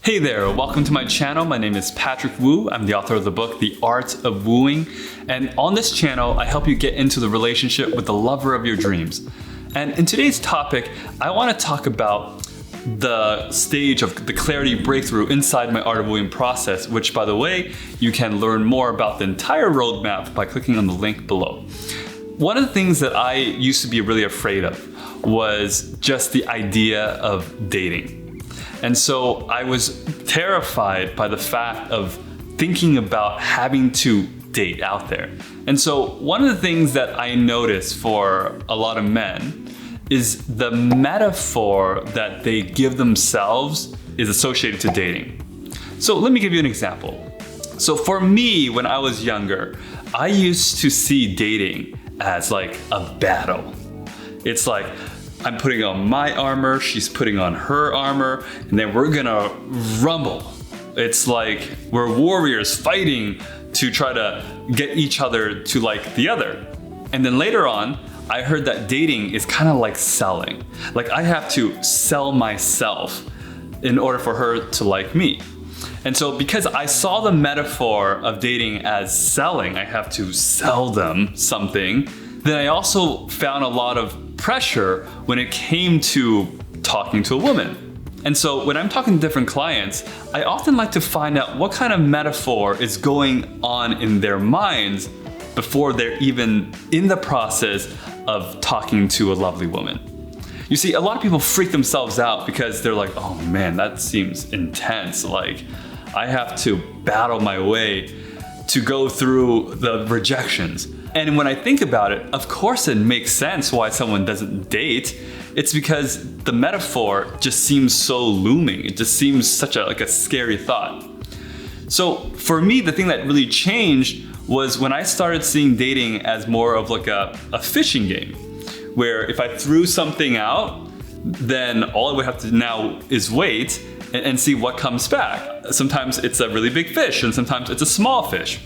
Hey there, welcome to my channel. My name is Patrick Wu. I'm the author of the book, The Art of Wooing. And on this channel, I help you get into the relationship with the lover of your dreams. And in today's topic, I want to talk about the stage of the clarity breakthrough inside my Art of Wooing process, which, by the way, you can learn more about the entire roadmap by clicking on the link below. One of the things that I used to be really afraid of was just the idea of dating. And so I was terrified by the fact of thinking about having to date out there. And so one of the things that I notice for a lot of men is the metaphor that they give themselves is associated to dating. So let me give you an example. So for me, when I was younger, I used to see dating as like a battle. It's like, I'm putting on my armor, she's putting on her armor, and then we're gonna rumble. It's like we're warriors fighting to try to get each other to like the other. And then later on, I heard that dating is kind of like selling. Like I have to sell myself in order for her to like me. And so because I saw the metaphor of dating as selling, I have to sell them something, then I also found a lot of pressure when it came to talking to a woman. And so when I'm talking to different clients, I often like to find out what kind of metaphor is going on in their minds before they're even in the process of talking to a lovely woman. You see, a lot of people freak themselves out because they're like, oh man, that seems intense. Like I have to battle my way to go through the rejections. And when I think about it, of course it makes sense why someone doesn't date. It's because the metaphor just seems so looming. It just seems such a scary thought. So for me, the thing that really changed was when I started seeing dating as more of like a fishing game, where if I threw something out, then all I would have to now is wait and see what comes back. Sometimes it's a really big fish and sometimes it's a small fish.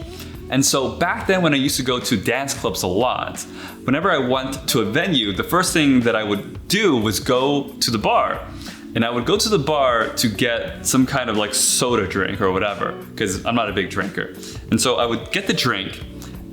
And so back then when I used to go to dance clubs a lot, whenever I went to a venue, the first thing that I would do was go to the bar. And I would go to the bar to get some kind of like soda drink or whatever, because I'm not a big drinker. And so I would get the drink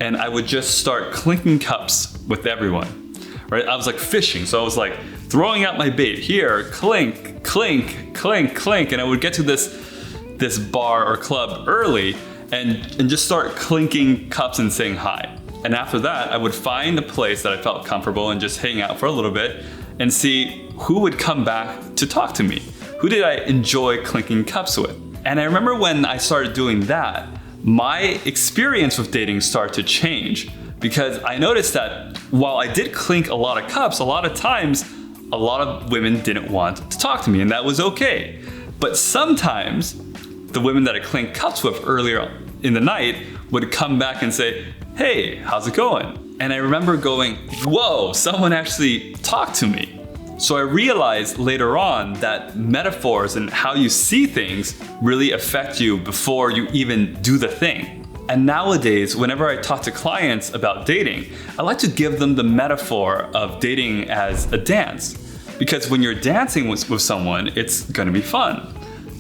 and I would just start clinking cups with everyone, right? I was like fishing. So I was like throwing out my bait here, clink, clink, clink, clink. And I would get to this bar or club early and just start clinking cups and saying hi. And after that, I would find a place that I felt comfortable and just hang out for a little bit and see who would come back to talk to me. Who did I enjoy clinking cups with? And I remember when I started doing that, my experience with dating started to change because I noticed that while I did clink a lot of cups, a lot of times, a lot of women didn't want to talk to me, and that was okay. But sometimes, the women that I clinked cups with earlier in the night would come back and say, hey, how's it going? And I remember going, whoa, someone actually talked to me. So I realized later on that metaphors and how you see things really affect you before you even do the thing. And nowadays, whenever I talk to clients about dating, I like to give them the metaphor of dating as a dance. Because when you're dancing with someone, it's gonna be fun.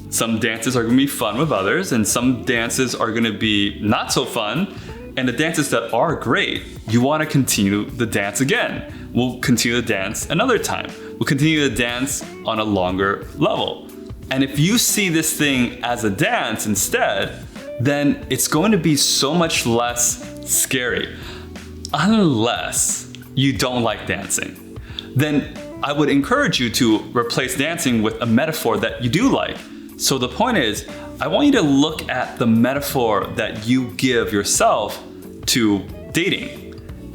Some dances are gonna be fun with others, and some dances are gonna be not so fun. And the dances that are great, you wanna continue the dance again. We'll continue the dance another time. We'll continue the dance on a longer level. And if you see this thing as a dance instead, then it's going to be so much less scary. Unless you don't like dancing. Then I would encourage you to replace dancing with a metaphor that you do like. So the point is, I want you to look at the metaphor that you give yourself to dating.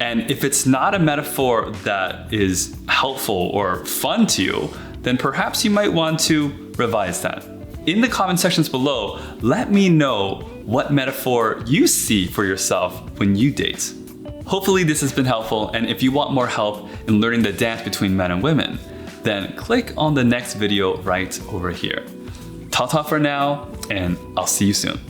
And if it's not a metaphor that is helpful or fun to you, then perhaps you might want to revise that. In the comment sections below, let me know what metaphor you see for yourself when you date. Hopefully this has been helpful, and if you want more help in learning the dance between men and women, then click on the next video right over here. Ta-ta for now, and I'll see you soon.